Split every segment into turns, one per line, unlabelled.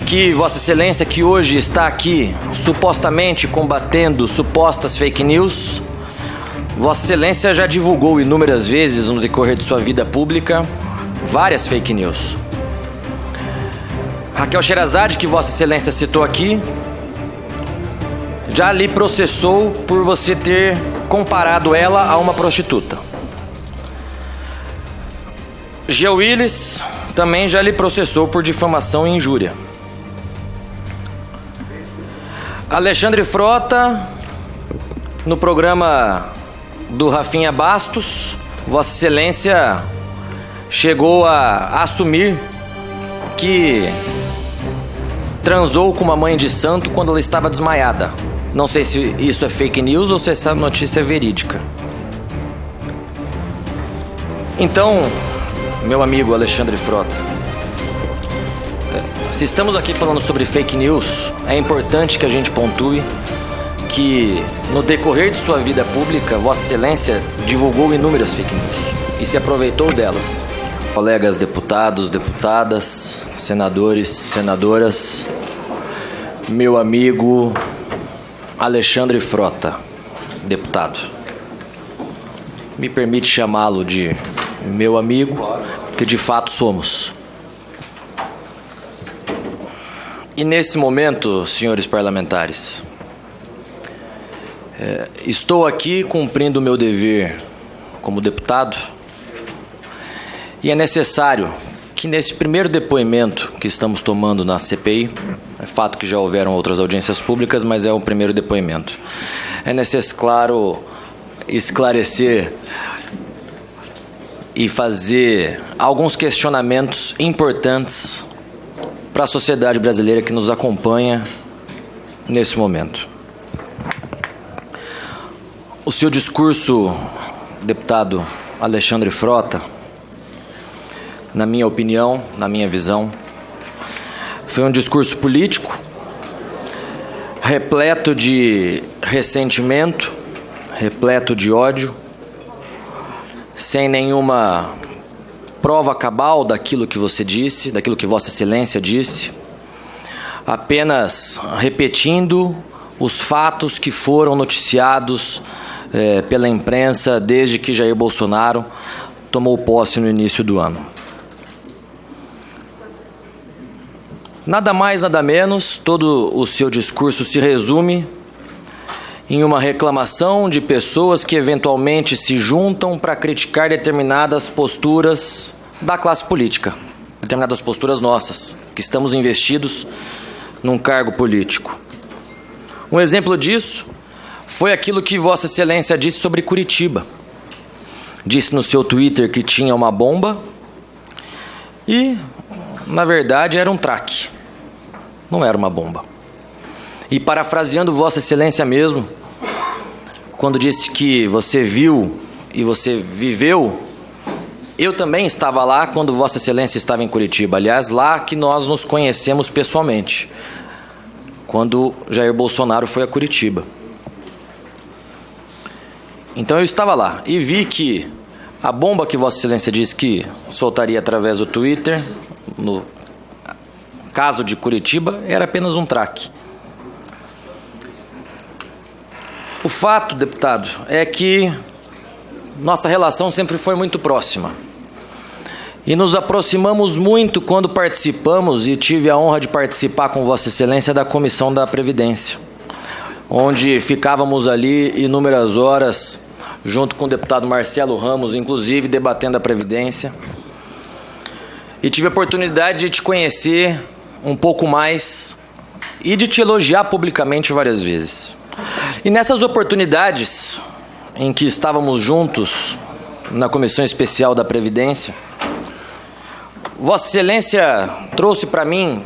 que Vossa Excelência, que hoje está aqui supostamente combatendo supostas fake news, Vossa Excelência já divulgou inúmeras vezes no decorrer de sua vida pública várias fake news. Raquel Sherazade, que Vossa Excelência citou aqui, já lhe processou por você ter comparado ela a uma prostituta. G. Willis também já lhe processou por difamação e injúria. Alexandre Frota, no programa do Rafinha Bastos, Vossa Excelência chegou a assumir que transou com uma mãe de santo quando ela estava desmaiada. Não sei se isso é fake news ou se essa notícia é verídica. Então, meu amigo Alexandre Frota, se estamos aqui falando sobre fake news, é importante que a gente pontue que no decorrer de sua vida pública, Vossa Excelência divulgou inúmeras fake news e se aproveitou delas. Colegas deputados, deputadas, senadores, senadoras, meu amigo Alexandre Frota, deputado. Me permite chamá-lo de meu amigo, que de fato somos. E nesse momento, senhores parlamentares, estou aqui cumprindo o meu dever como deputado e é necessário que nesse primeiro depoimento que estamos tomando na CPI, é fato que já houveram outras audiências públicas, mas é o primeiro depoimento, é necessário, claro, esclarecer e fazer alguns questionamentos importantes para a sociedade brasileira que nos acompanha nesse momento. O seu discurso, deputado Alexandre Frota, na minha opinião, na minha visão, foi um discurso político, repleto de ressentimento, repleto de ódio, sem nenhuma prova cabal daquilo que você disse, daquilo que Vossa Excelência disse, apenas repetindo os fatos que foram noticiados pela imprensa desde que Jair Bolsonaro tomou posse no início do ano. Nada mais, nada menos, todo o seu discurso se resume em uma reclamação de pessoas que eventualmente se juntam para criticar determinadas posturas da classe política, determinadas posturas nossas, que estamos investidos num cargo político. Um exemplo disso foi aquilo que Vossa Excelência disse sobre Curitiba. Disse no seu Twitter que tinha uma bomba e, na verdade, era um traque. Não era uma bomba. E parafraseando Vossa Excelência mesmo, quando disse que você viu e você viveu, eu também estava lá quando Vossa Excelência estava em Curitiba. Aliás, lá que nós nos conhecemos pessoalmente, quando Jair Bolsonaro foi a Curitiba. Então eu estava lá e vi que a bomba que Vossa Excelência disse que soltaria através do Twitter, no caso de Curitiba, era apenas um traque. O fato, deputado, é que nossa relação sempre foi muito próxima. E nos aproximamos muito quando participamos, e tive a honra de participar com Vossa Excelência da Comissão da Previdência, onde ficávamos ali inúmeras horas, junto com o deputado Marcelo Ramos, inclusive, debatendo a Previdência. E tive a oportunidade de te conhecer um pouco mais e de te elogiar publicamente várias vezes. E nessas oportunidades em que estávamos juntos na Comissão Especial da Previdência, Vossa Excelência trouxe para mim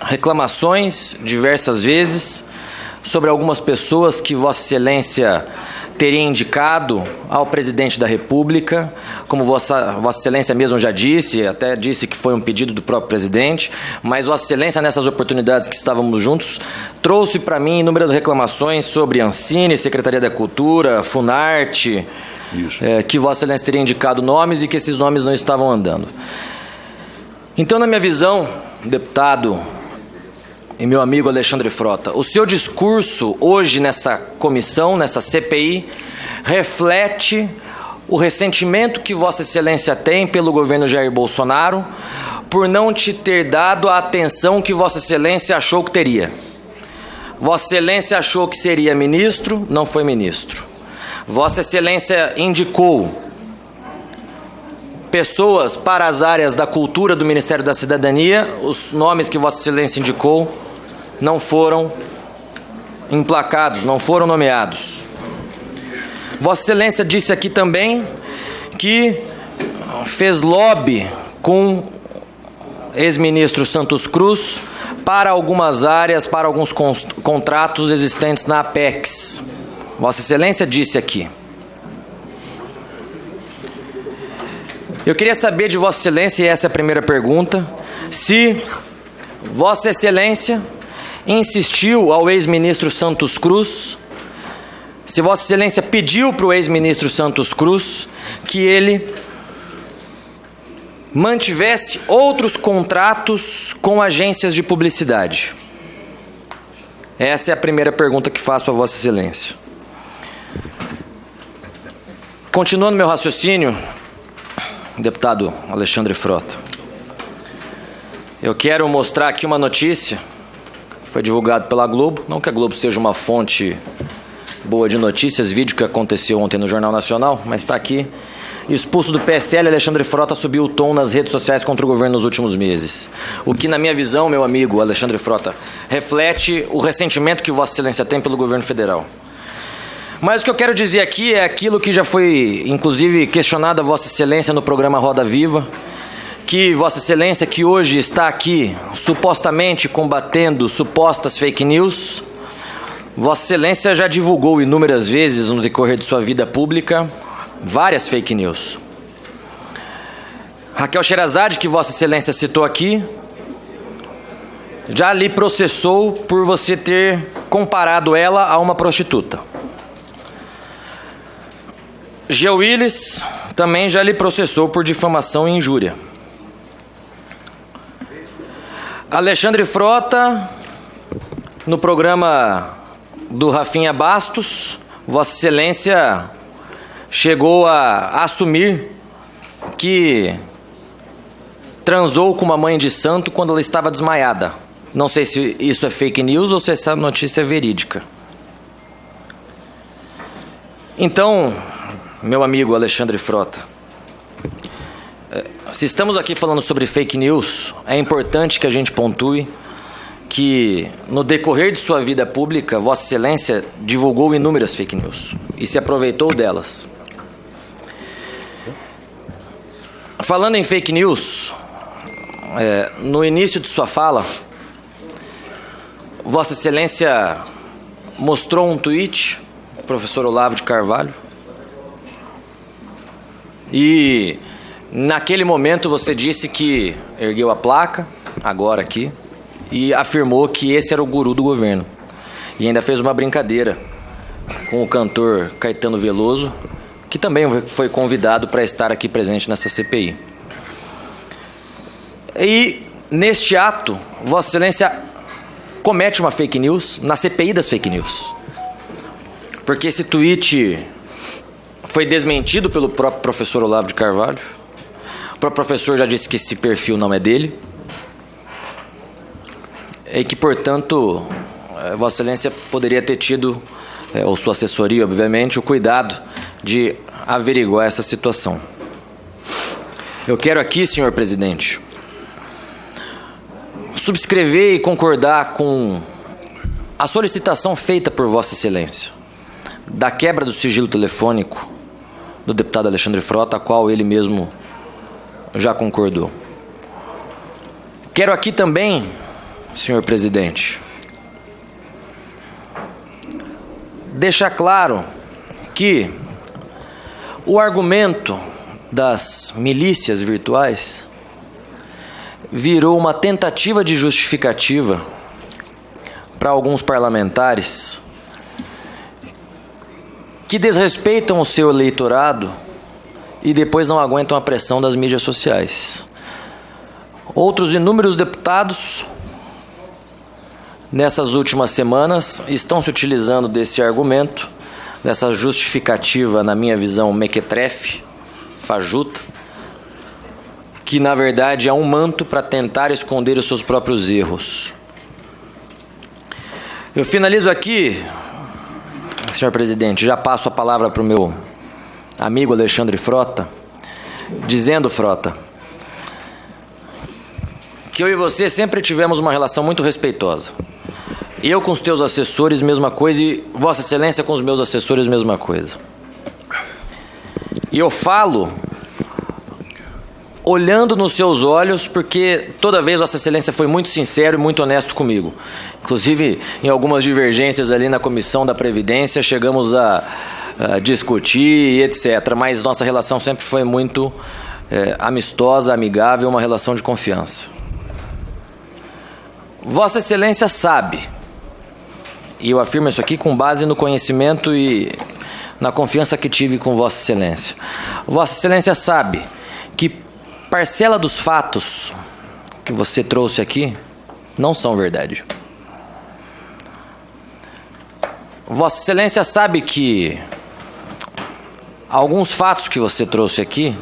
reclamações diversas vezes sobre algumas pessoas que Vossa Excelência teria indicado ao Presidente da República, como Vossa Excelência mesmo já disse, até disse que foi um pedido do próprio Presidente, mas Vossa Excelência, nessas oportunidades que estávamos juntos, trouxe para mim inúmeras reclamações sobre Ancine, Secretaria da Cultura, Funarte, que Vossa Excelência teria indicado nomes e que esses nomes não estavam andando. Então, na minha visão, deputado e meu amigo Alexandre Frota, o seu discurso hoje nessa comissão, nessa CPI, reflete o ressentimento que Vossa Excelência tem pelo governo Jair Bolsonaro por não te ter dado a atenção que Vossa Excelência achou que teria. Vossa Excelência achou que seria ministro, não foi ministro. Vossa Excelência indicou pessoas para as áreas da cultura do Ministério da Cidadania, os nomes que Vossa Excelência indicou não foram emplacados, não foram nomeados. Vossa Excelência disse aqui também que fez lobby com ex-ministro Santos Cruz para algumas áreas, para alguns contratos existentes na Apex. Vossa Excelência disse aqui. Eu queria saber de Vossa Excelência, e essa é a primeira pergunta, se Vossa Excelência insistiu ao ex-ministro Santos Cruz, se Vossa Excelência pediu para o ex-ministro Santos Cruz que ele mantivesse outros contratos com agências de publicidade. Essa é a primeira pergunta que faço a Vossa Excelência. Continuando meu raciocínio, deputado Alexandre Frota, eu quero mostrar aqui uma notícia que foi divulgada pela Globo. Não que a Globo seja uma fonte boa de notícias, vídeo que aconteceu ontem no Jornal Nacional, mas está aqui. Expulso do PSL, Alexandre Frota subiu o tom nas redes sociais contra o governo nos últimos meses. O que, na minha visão, meu amigo Alexandre Frota, reflete o ressentimento que Vossa Excelência tem pelo governo federal. Mas o que eu quero dizer aqui é aquilo que já foi, inclusive, questionado a Vossa Excelência no programa Roda Viva, que Vossa Excelência, que hoje está aqui supostamente combatendo supostas fake news, Vossa Excelência já divulgou inúmeras vezes no decorrer de sua vida pública várias fake news. Raquel Sherazade, que Vossa Excelência citou aqui, já lhe processou por você ter comparado ela a uma prostituta. G. Willis também já lhe processou por difamação e injúria. Alexandre Frota, no programa do Rafinha Bastos, Vossa Excelência chegou a assumir que transou com uma mãe de santo quando ela estava desmaiada. Não sei se isso é fake news ou se essa notícia é verídica. Então, meu amigo Alexandre Frota, se estamos aqui falando sobre fake news, é importante que a gente pontue que, no decorrer de sua vida pública, Vossa Excelência divulgou inúmeras fake news e se aproveitou delas. Falando em fake news, no início de sua fala, Vossa Excelência mostrou um tweet do professor Olavo de Carvalho e, naquele momento, você disse que ergueu a placa, agora aqui, e afirmou que esse era o guru do governo. E ainda fez uma brincadeira com o cantor Caetano Veloso, que também foi convidado para estar aqui presente nessa CPI. E, neste ato, Vossa Excelência comete uma fake news na CPI das fake news. Porque esse tweet foi desmentido pelo próprio professor Olavo de Carvalho. O próprio professor já disse que esse perfil não é dele. E que, portanto, Vossa Excelência poderia ter tido, ou sua assessoria, obviamente, o cuidado de averiguar essa situação. Eu quero aqui, senhor presidente, subscrever e concordar com a solicitação feita por Vossa Excelência da quebra do sigilo telefônico do deputado Alexandre Frota, a qual ele mesmo já concordou. Quero aqui também, senhor presidente, deixar claro que o argumento das milícias virtuais virou uma tentativa de justificativa para alguns parlamentares que desrespeitam o seu eleitorado e depois não aguentam a pressão das mídias sociais. Outros inúmeros deputados, nessas últimas semanas, estão se utilizando desse argumento, dessa justificativa, na minha visão, mequetrefe, fajuta, que na verdade é um manto para tentar esconder os seus próprios erros. Eu finalizo aqui, senhor presidente, já passo a palavra para o meu amigo Alexandre Frota, dizendo, Frota, que eu e você sempre tivemos uma relação muito respeitosa. Eu com os teus assessores, mesma coisa, e Vossa Excelência com os meus assessores, mesma coisa. E eu falo olhando nos seus olhos, porque toda vez Vossa Excelência foi muito sincero e muito honesto comigo. Inclusive, em algumas divergências ali na Comissão da Previdência, chegamos a discutir e etc. Mas nossa relação sempre foi muito amistosa, amigável, uma relação de confiança. Vossa Excelência sabe, e eu afirmo isso aqui com base no conhecimento e na confiança que tive com Vossa Excelência. Vossa Excelência sabe que parcela dos fatos que você trouxe aqui não são verdade. Vossa Excelência sabe que alguns fatos que você trouxe aqui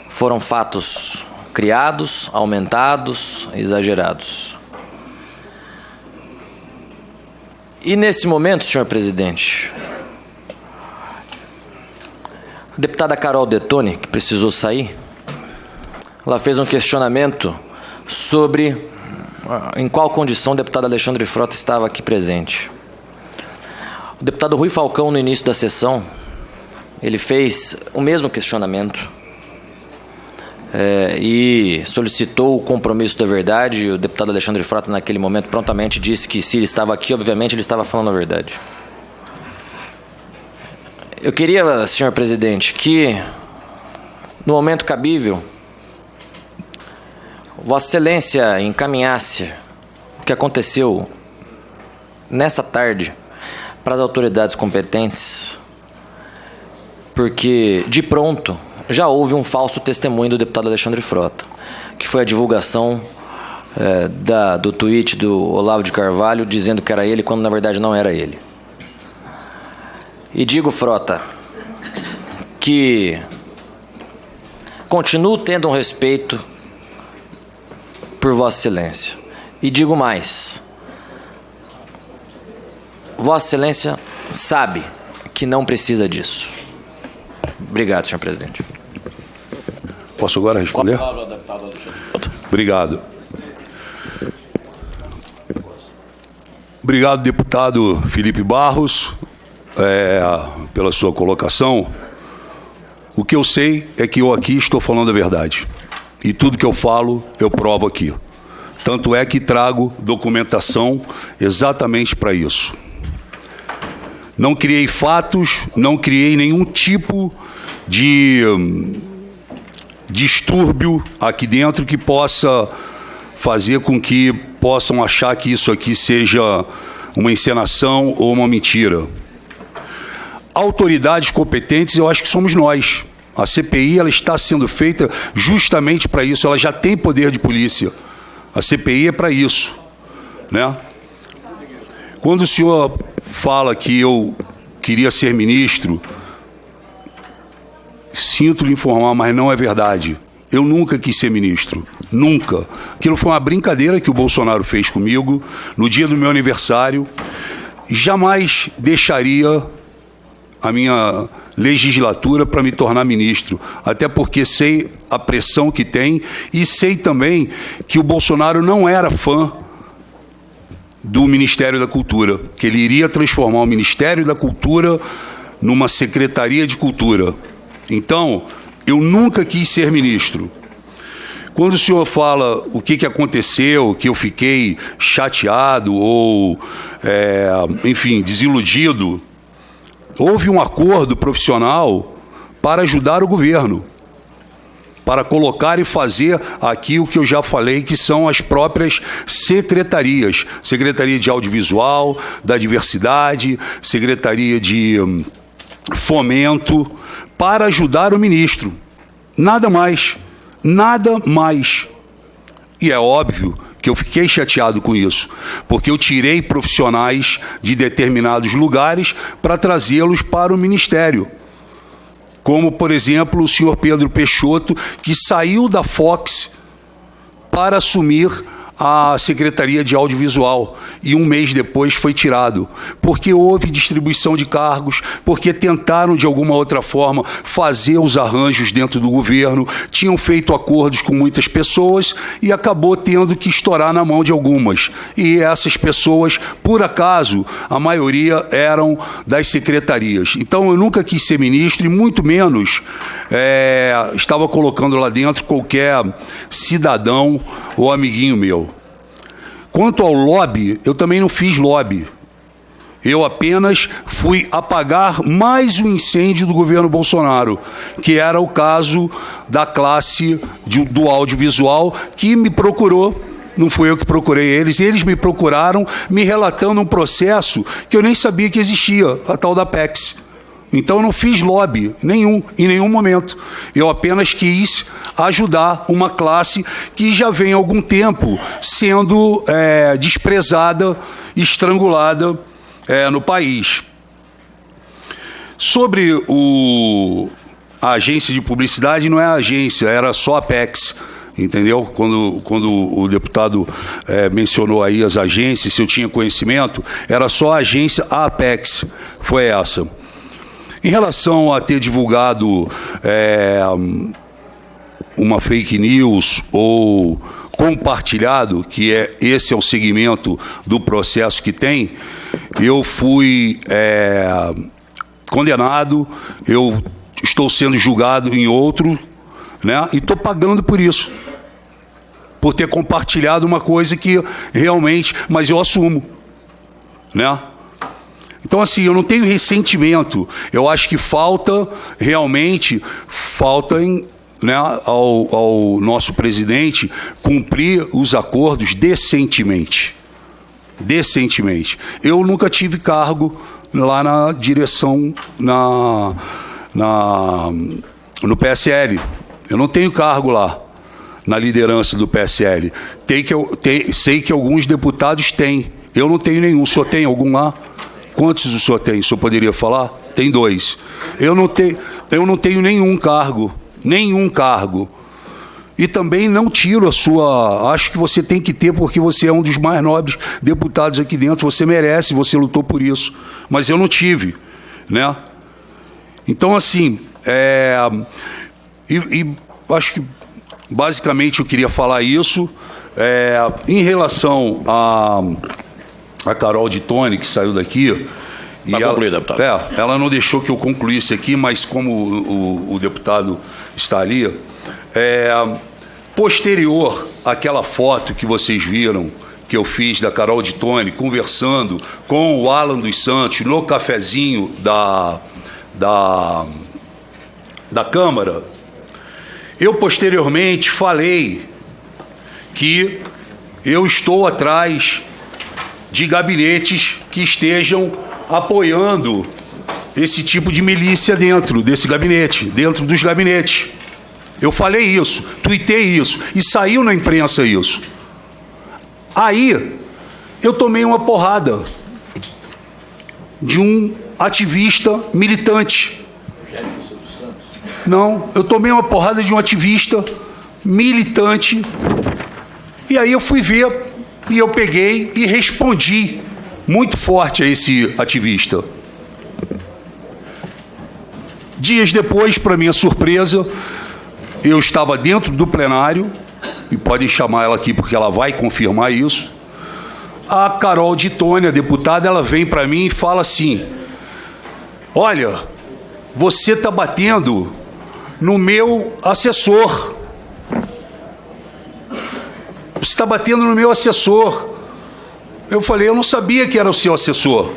foram fatos criados, aumentados, exagerados. E nesse momento, senhor presidente, a deputada Carol Detoni, que precisou sair, ela fez um questionamento sobre em qual condição o deputado Alexandre Frota estava aqui presente. O deputado Rui Falcão, no início da sessão, ele fez o mesmo questionamento e solicitou o compromisso da verdade. O deputado Alexandre Frota, naquele momento, prontamente disse que se ele estava aqui, obviamente, ele estava falando a verdade. Eu queria, senhor presidente, que, no momento cabível, Vossa Excelência encaminhasse o que aconteceu nessa tarde para as autoridades competentes, porque, de pronto, já houve um falso testemunho do deputado Alexandre Frota, que foi a divulgação do tweet do Olavo de Carvalho dizendo que era ele, quando na verdade não era ele. E digo, Frota, que continuo tendo um respeito por Vossa Excelência. E digo mais, Vossa Excelência sabe que não precisa disso. Obrigado, senhor presidente.
Posso agora responder? Obrigado. Obrigado, deputado Felipe Barros, pela sua colocação. O que eu sei é que eu aqui estou falando a verdade. E tudo que eu falo, eu provo aqui. Tanto é que trago documentação exatamente para isso. Não criei fatos, não criei nenhum tipo de distúrbio aqui dentro que possa fazer com que possam achar que isso aqui seja uma encenação ou uma mentira. Autoridades competentes, eu acho que somos nós. A CPI ela está sendo feita justamente para isso, ela já tem poder de polícia. A CPI é para isso, né? Quando o senhor fala que eu queria ser ministro, sinto lhe informar, mas não é verdade. Eu nunca quis ser ministro, nunca. Aquilo foi uma brincadeira que o Bolsonaro fez comigo no dia do meu aniversário. Jamais deixaria a minha legislatura para me tornar ministro, até porque sei a pressão que tem e sei também que o Bolsonaro não era fã do Ministério da Cultura, que ele iria transformar o Ministério da Cultura numa Secretaria de Cultura. Então, eu nunca quis ser ministro. Quando o senhor fala o que aconteceu, que eu fiquei chateado ou, enfim, desiludido, houve um acordo profissional para ajudar o governo, para colocar e fazer aqui o que eu já falei, que são as próprias secretarias. Secretaria de Audiovisual, da Diversidade, Secretaria de Fomento, para ajudar o ministro. Nada mais. Nada mais. E é óbvio que eu fiquei chateado com isso, porque eu tirei profissionais de determinados lugares para trazê-los para o Ministério. Como, por exemplo, o senhor Pedro Peixoto, que saiu da Fox para assumir a Secretaria de Audiovisual e um mês depois foi tirado, porque houve distribuição de cargos, porque tentaram de alguma outra forma fazer os arranjos dentro do governo, tinham feito acordos com muitas pessoas e acabou tendo que estourar na mão de algumas. E essas pessoas, por acaso, a maioria eram das secretarias. Então eu nunca quis ser ministro e muito menos estava colocando lá dentro qualquer cidadão ou amiguinho meu. Quanto ao lobby, eu também não fiz lobby. Eu apenas fui apagar mais um incêndio do governo Bolsonaro, que era o caso da classe do audiovisual, que me procurou. Não fui eu que procurei eles me procuraram me relatando um processo que eu nem sabia que existia, a tal da PEX. Então eu não fiz lobby nenhum, em nenhum momento. Eu apenas quis ajudar uma classe que já vem há algum tempo sendo desprezada, estrangulada no país. Sobre a agência de publicidade, não é a agência, era só a PEX. Entendeu? Quando o deputado mencionou aí as agências, se eu tinha conhecimento, era só a agência, a Apex, foi essa. Em relação a ter divulgado uma fake news ou compartilhado, que esse é o segmento do processo que tem, eu fui condenado, eu estou sendo julgado em outro, né? E estou pagando por isso, por ter compartilhado uma coisa que realmente, mas eu assumo, né? Então, assim, eu não tenho ressentimento. Eu acho que falta ao nosso presidente cumprir os acordos decentemente. Eu nunca tive cargo lá na direção, no PSL. Eu não tenho cargo lá, na liderança do PSL. Sei que alguns deputados têm. Eu não tenho nenhum. O senhor tem algum lá? Quantos o senhor tem? O senhor poderia falar? Tem 2. Eu não tenho nenhum cargo. E também não tiro a sua... Acho que você tem que ter, porque você é um dos mais nobres deputados aqui dentro. Você merece, você lutou por isso. Mas eu não tive, né? Então, assim... acho que, basicamente, eu queria falar isso. Em relação a Carol de Tone, que saiu daqui...
Para concluir, deputado.
Ela não deixou que eu concluísse aqui, mas como o deputado está ali... posterior àquela foto que vocês viram, que eu fiz da Carol de Tone, conversando com o Alan dos Santos no cafezinho da Câmara, eu posteriormente falei que eu estou atrás de gabinetes que estejam apoiando esse tipo de milícia dentro desse gabinete, dentro dos gabinetes. Eu falei isso, tuitei isso, e saiu na imprensa isso. Aí, eu tomei uma porrada de um ativista militante. Não, eu tomei uma porrada de um ativista militante, e aí eu fui ver, e eu peguei e respondi muito forte a esse ativista. Dias depois, para minha surpresa, eu estava dentro do plenário, e podem chamar ela aqui porque ela vai confirmar isso. A Carol de Tone, a deputada, ela vem para mim e fala assim: olha, você está batendo no meu assessor. Você está batendo no meu assessor. Eu falei, eu não sabia que era o seu assessor.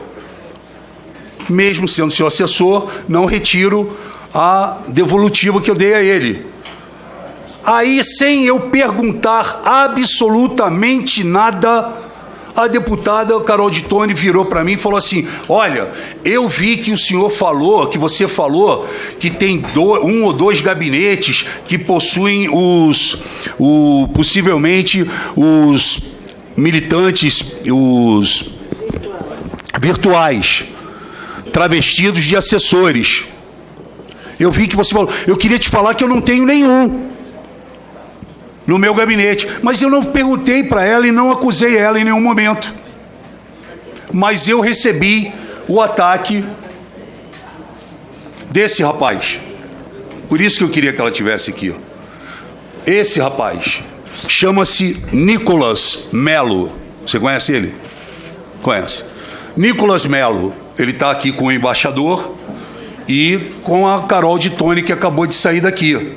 Mesmo sendo seu assessor, não retiro a devolutiva que eu dei a ele. Aí, sem eu perguntar absolutamente nada, A deputada Carol de Tone virou para mim e falou assim: olha, eu vi que o senhor falou, que você falou, que tem um ou dois gabinetes que possuem possivelmente os militantes, os virtuais, travestidos de assessores. Eu vi que você falou. Eu queria te falar que eu não tenho nenhum no meu gabinete, mas eu não perguntei para ela e não acusei ela em nenhum momento. Mas eu recebi o ataque desse rapaz. Por isso que eu queria que ela estivesse aqui. Esse rapaz chama-se Nicolas Melo. Você conhece ele? Conhece. Nicolas Melo. Ele está aqui com o embaixador e com a Carol de Tone, que acabou de sair daqui.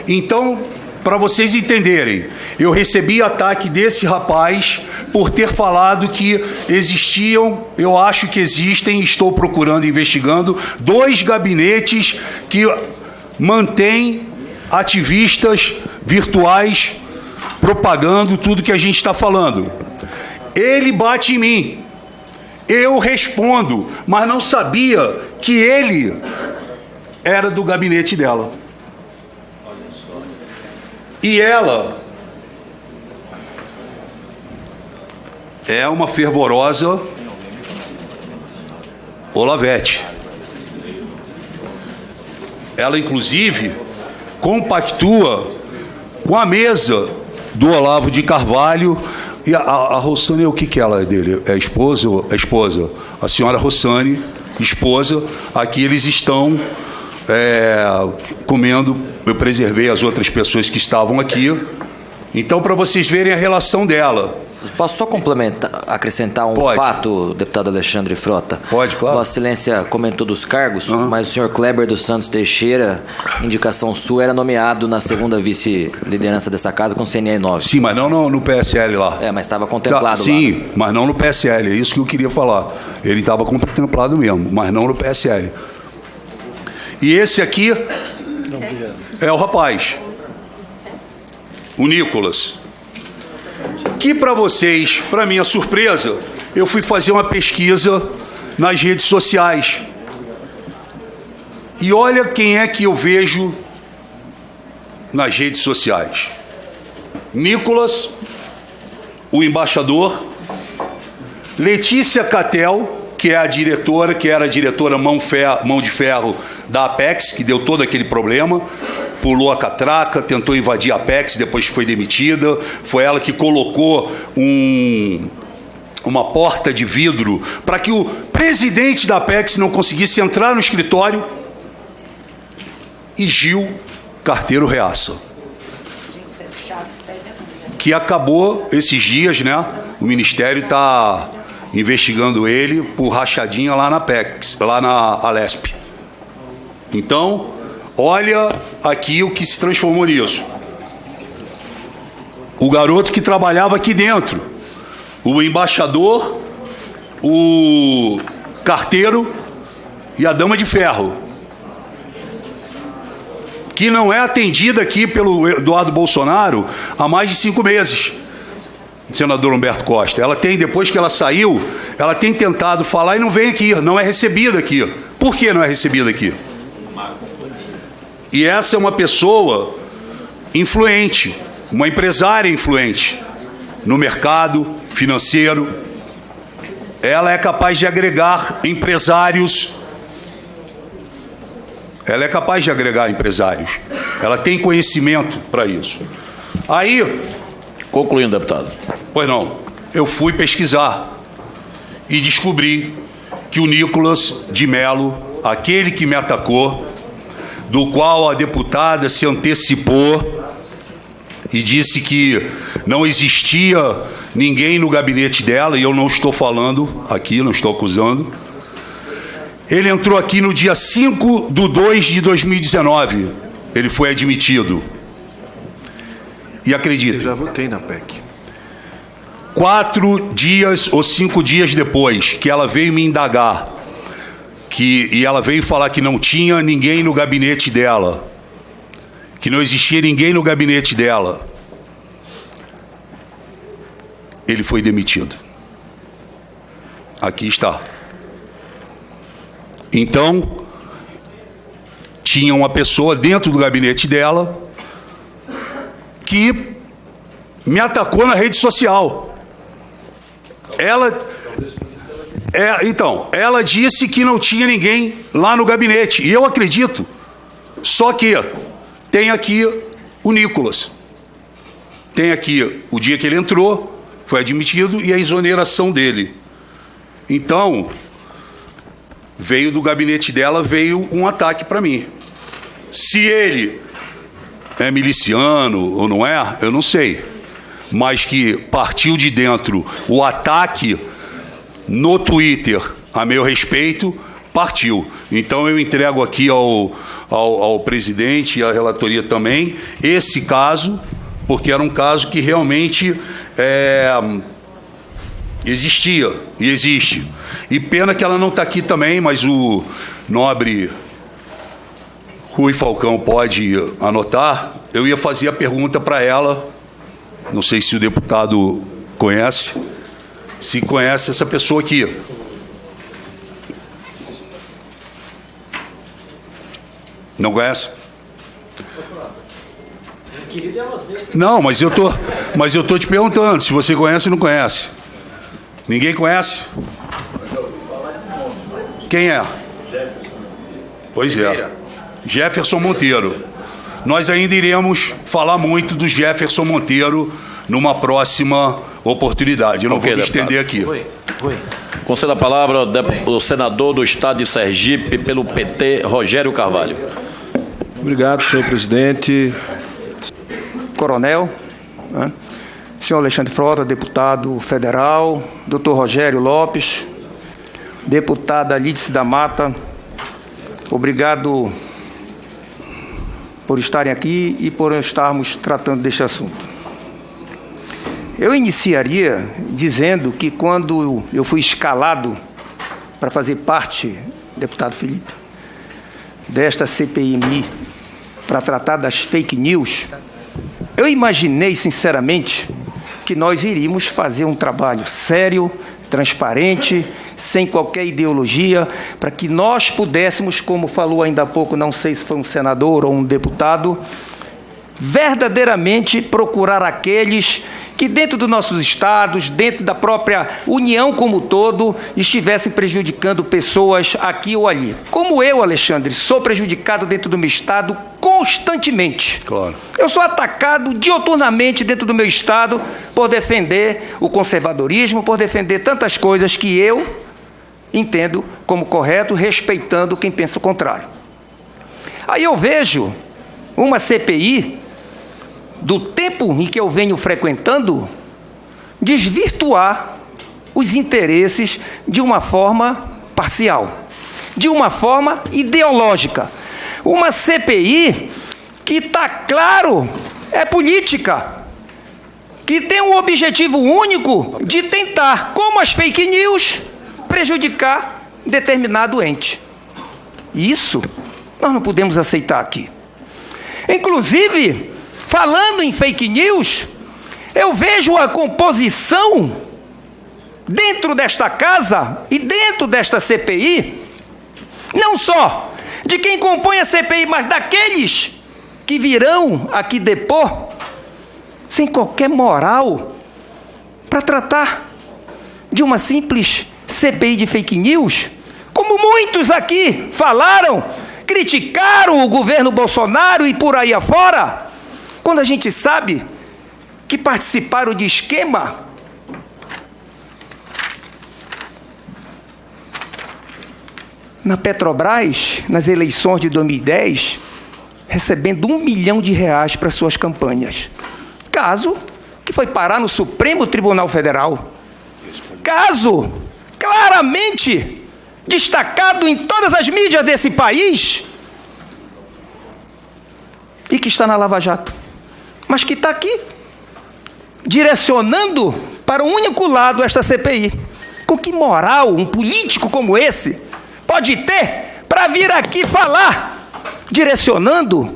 Então, para vocês entenderem, eu recebi ataque desse rapaz por ter falado que existiam, eu acho que existem, estou procurando, investigando, 2 gabinetes que mantêm ativistas virtuais propagando tudo que a gente está falando. Ele bate em mim. Eu respondo, mas não sabia que ele era do gabinete dela. E ela é uma fervorosa Olavete. Ela, inclusive, compactua com a mesa do Olavo de Carvalho. E a Rossane, o que ela é dele? É esposa? É esposa. A senhora Rossane, esposa. Aqui eles estão comendo. Eu preservei as outras pessoas que estavam aqui. Então, para vocês verem a relação dela.
Posso só complementar, acrescentar um fato, deputado Alexandre Frota?
Pode, claro.
Vossa Excelência comentou dos cargos, mas o senhor Kleber dos Santos Teixeira, indicação sua, era nomeado na segunda vice-liderança dessa casa com CNE 9.
Sim, mas não no PSL lá.
Mas estava contemplado lá.
Sim, mas não no PSL, é isso que eu queria falar. Ele estava contemplado mesmo, mas não no PSL. E esse aqui é o rapaz, o Nicolas. Que para vocês, para minha surpresa, eu fui fazer uma pesquisa nas redes sociais. E olha quem é que eu vejo nas redes sociais. Nicolas, o embaixador, Letícia Catel, que é a diretora, que era a diretora mão de ferro da Apex, que deu todo aquele problema. Pulou a catraca, tentou invadir a Apex, depois foi demitida. Foi ela que colocou uma porta de vidro para que o presidente da Apex não conseguisse entrar no escritório. E Gil Carteiro Reaça, que acabou esses dias, né? O Ministério está investigando ele por rachadinha lá na Apex, lá na Alesp. Então, olha aqui o que se transformou nisso. O garoto que trabalhava aqui dentro, o embaixador, o carteiro e a dama de ferro, que não é atendida aqui pelo Eduardo Bolsonaro há mais de 5 meses. Senador Humberto Costa. Ela tem, depois que ela saiu, ela tem tentado falar e não vem aqui, não é recebida aqui. Por que não é recebida aqui? E essa é uma pessoa influente, uma empresária influente no mercado financeiro. Ela é capaz de agregar empresários. Ela é capaz de agregar empresários. Ela tem conhecimento para isso. Aí...
Concluindo, deputado.
Pois não. Eu fui pesquisar e descobri que o Nicolas de Melo, aquele que me atacou, do qual a deputada se antecipou e disse que não existia ninguém no gabinete dela, e eu não estou falando aqui, não estou acusando. Ele entrou aqui no dia 5/2 de 2019. Ele foi admitido. E acredita.
Eu já votei na PEC.
4 dias ou 5 dias depois que ela veio me indagar, e ela veio falar que não tinha ninguém no gabinete dela, que não existia ninguém no gabinete dela, ele foi demitido. Aqui está. Então, tinha uma pessoa dentro do gabinete dela que me atacou na rede social. Ela disse que não tinha ninguém lá no gabinete, e eu acredito. Só que tem aqui o Nicolas. Tem aqui o dia que ele entrou, foi admitido, e a exoneração dele. Então, veio do gabinete dela, veio um ataque para mim. Se ele é miliciano ou não é, eu não sei. Mas que partiu de dentro o ataque no Twitter a meu respeito, partiu. Então eu entrego aqui ao presidente e à relatoria também esse caso, porque era um caso que realmente existia e existe. E pena que ela não está aqui também, mas o nobre Rui Falcão pode anotar. Eu ia fazer a pergunta para ela, não sei se o deputado conhece, se conhece essa pessoa aqui. Não conhece?
Querido é você.
Não, mas eu tô te perguntando se você conhece ou não conhece. Ninguém conhece? Quem é? Pois é. Jefferson Monteiro. Nós ainda iremos falar muito do Jefferson Monteiro numa próxima oportunidade. Eu não vou me estender aqui.
Conceda a palavra ao senador do Estado de Sergipe, pelo PT, Rogério Carvalho.
Obrigado, senhor presidente.
Coronel, né? Senhor Alexandre Frota, deputado federal, doutor Rogério Lopes, deputada Lídice da Mata, obrigado por estarem aqui e por estarmos tratando deste assunto. Eu iniciaria dizendo que quando eu fui escalado para fazer parte, deputado Felipe, desta CPMI para tratar das fake news, eu imaginei, sinceramente, que nós iríamos fazer um trabalho sério, transparente, sem qualquer ideologia, para que nós pudéssemos, como falou ainda há pouco, não sei se foi um senador ou um deputado, verdadeiramente procurar aqueles que dentro dos nossos estados, dentro da própria União como todo, estivessem prejudicando pessoas aqui ou ali. Como eu, Alexandre, sou prejudicado dentro do meu estado constantemente.
Claro.
Eu sou atacado diuturnamente dentro do meu estado por defender o conservadorismo, por defender tantas coisas que eu entendo como correto, respeitando quem pensa o contrário. Aí eu vejo uma CPI do tempo em que eu venho frequentando, desvirtuar os interesses de uma forma parcial, de uma forma ideológica. Uma CPI que está claro, é política, que tem um objetivo único de tentar, como as fake news, prejudicar determinado ente. Isso nós não podemos aceitar aqui. Inclusive, falando em fake news, eu vejo a composição dentro desta casa e dentro desta CPI, não só de quem compõe a CPI, mas daqueles que virão aqui depor, sem qualquer moral, para tratar de uma simples CPI de fake news, como muitos aqui falaram, criticaram o governo Bolsonaro e por aí afora, quando a gente sabe que participaram de esquema na Petrobras, nas eleições de 2010, recebendo R$1 milhão para suas campanhas. Caso que foi parar no Supremo Tribunal Federal. Caso claramente destacado em todas as mídias desse país e que está na Lava Jato, mas que está aqui direcionando para um único lado esta CPI. Com que moral um político como esse pode ter para vir aqui falar, direcionando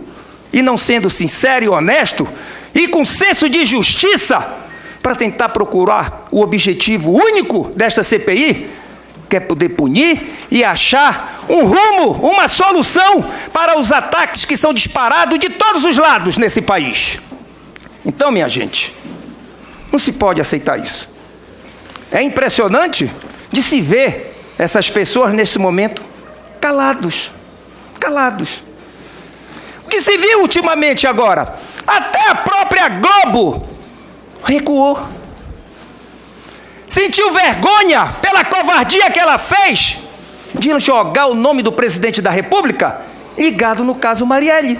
e não sendo sincero e honesto, e com senso de justiça, para tentar procurar o objetivo único desta CPI, que é poder punir e achar um rumo, uma solução para os ataques que são disparados de todos os lados nesse país. Então, minha gente, não se pode aceitar isso. É impressionante de se ver essas pessoas nesse momento calados. O que se viu ultimamente agora? Até a própria Globo recuou. Sentiu vergonha pela covardia que ela fez de jogar o nome do presidente da República ligado no caso Marielle.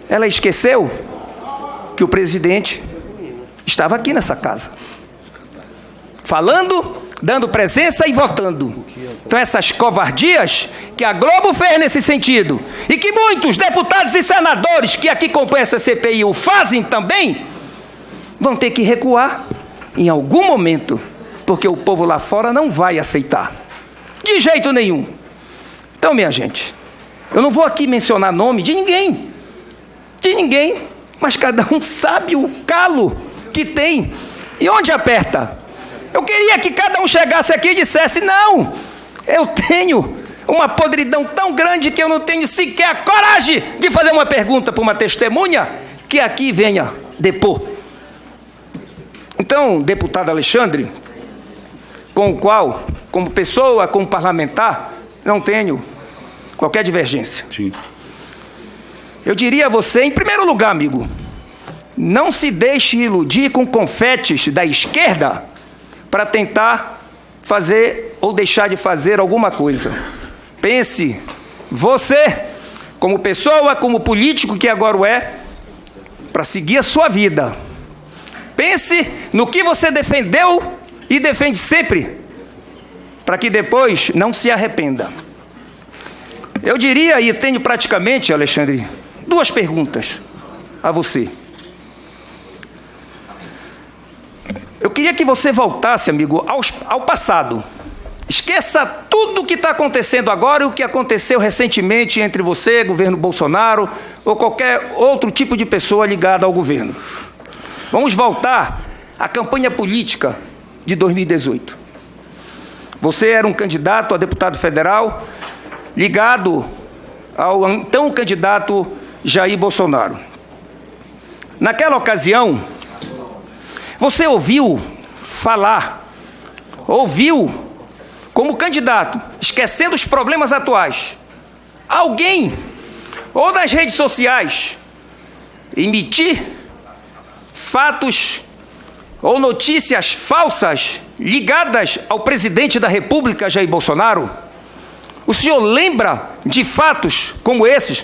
Ela esqueceu que o presidente estava aqui nessa casa, falando, dando presença e votando. Então essas covardias que a Globo fez nesse sentido, e que muitos deputados e senadores que aqui compõem essa CPI o fazem também, vão ter que recuar em algum momento, porque o povo lá fora não vai aceitar, de jeito nenhum. Então, minha gente, eu não vou aqui mencionar nome de ninguém, mas cada um sabe o calo que tem e onde aperta. Eu queria que cada um chegasse aqui e dissesse: não, eu tenho uma podridão tão grande que eu não tenho sequer a coragem de fazer uma pergunta para uma testemunha que aqui venha depor. Então, deputado Alexandre, com o qual, como pessoa, como parlamentar, não tenho qualquer divergência.
Sim.
Eu diria a você, em primeiro lugar, amigo, não se deixe iludir com confetes da esquerda para tentar fazer ou deixar de fazer alguma coisa. Pense, você, como pessoa, como político que agora é, para seguir a sua vida. Pense no que você defendeu e defende sempre, para que depois não se arrependa. Eu diria, e tenho praticamente, Alexandre, duas perguntas a você. Eu queria que você voltasse, amigo, ao passado. Esqueça tudo o que está acontecendo agora e o que aconteceu recentemente entre você, governo Bolsonaro, ou qualquer outro tipo de pessoa ligada ao governo. Vamos voltar à campanha política de 2018. Você era um candidato a deputado federal ligado ao então candidato Jair Bolsonaro. Naquela ocasião, você ouviu falar, como candidato, esquecendo os problemas atuais, alguém, ou nas redes sociais, emitir fatos ou notícias falsas ligadas ao presidente da República, Jair Bolsonaro? O senhor lembra de fatos como esses?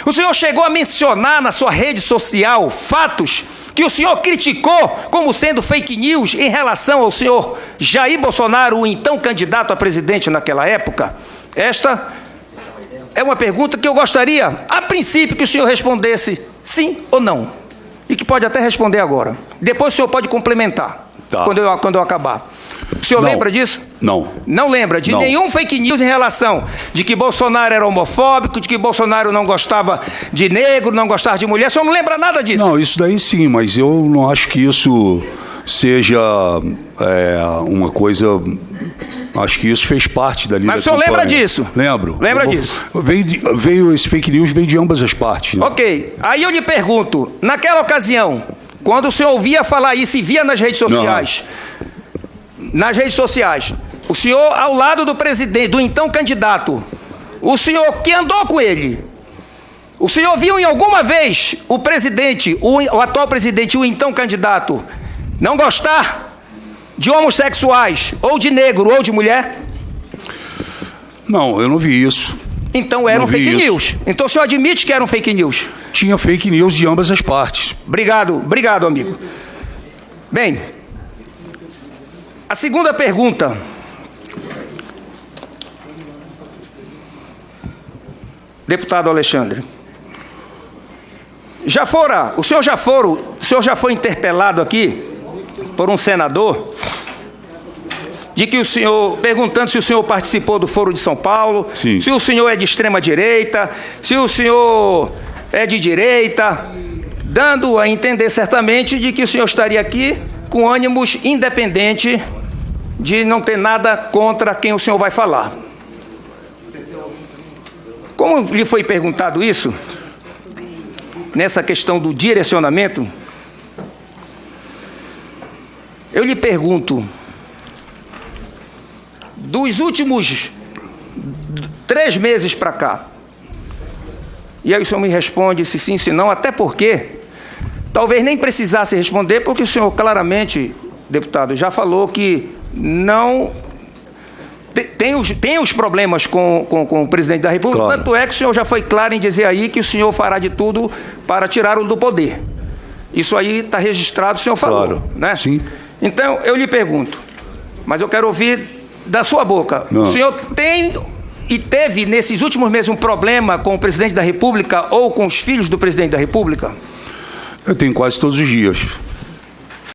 O senhor chegou a mencionar na sua rede social fatos que o senhor criticou como sendo fake news em relação ao senhor Jair Bolsonaro, o então candidato a presidente naquela época? Esta é uma pergunta que eu gostaria, a princípio, que o senhor respondesse sim ou não. E que pode até responder agora. Depois o senhor pode complementar,
tá,
quando eu acabar. O senhor lembra disso?
Não.
Não lembra de nenhum fake news em relação de que Bolsonaro era homofóbico, de que Bolsonaro não gostava de negro, não gostava de mulher? O senhor não lembra nada disso?
Não, isso daí sim, mas eu não acho que isso seja uma coisa... Acho que isso fez parte da linha.
Mas o senhor lembra disso?
Lembro.
Lembra disso?
Esse fake news veio de ambas as partes. Né?
Ok. Aí eu lhe pergunto, naquela ocasião, quando o senhor ouvia falar isso e via nas redes sociais, o senhor ao lado do presidente, do então candidato, o senhor que andou com ele, o senhor viu em alguma vez o presidente, o atual presidente, o então candidato, não gostar de homossexuais, ou de negro, ou de mulher?
Não, eu não vi isso.
Então eram fake news. Então o senhor admite que eram fake news?
Tinha fake news de ambas as partes.
Obrigado, amigo. Bem, a segunda pergunta. Deputado Alexandre, o senhor já foi interpelado aqui por um senador, de que o senhor, perguntando se o senhor participou do Foro de São Paulo,
sim,
se o senhor é de extrema direita, se o senhor é de direita, dando a entender certamente de que o senhor estaria aqui com ânimos independente de não ter nada contra quem o senhor vai falar. Como lhe foi perguntado isso, nessa questão do direcionamento, eu lhe pergunto, dos últimos 3 meses para cá, e aí o senhor me responde se sim, se não, até porque talvez nem precisasse responder, porque o senhor claramente, deputado, já falou que não tem os problemas com o presidente da República, claro. Tanto é que o senhor já foi claro em dizer aí que o senhor fará de tudo para tirá-lo do poder. Isso aí está registrado, o senhor falou. Claro. Né? Sim. Então, eu lhe pergunto, mas eu quero ouvir da sua boca. Não. O senhor tem e teve, nesses últimos meses, um problema com o presidente da República ou com os filhos do presidente da República?
Eu tenho quase todos os dias.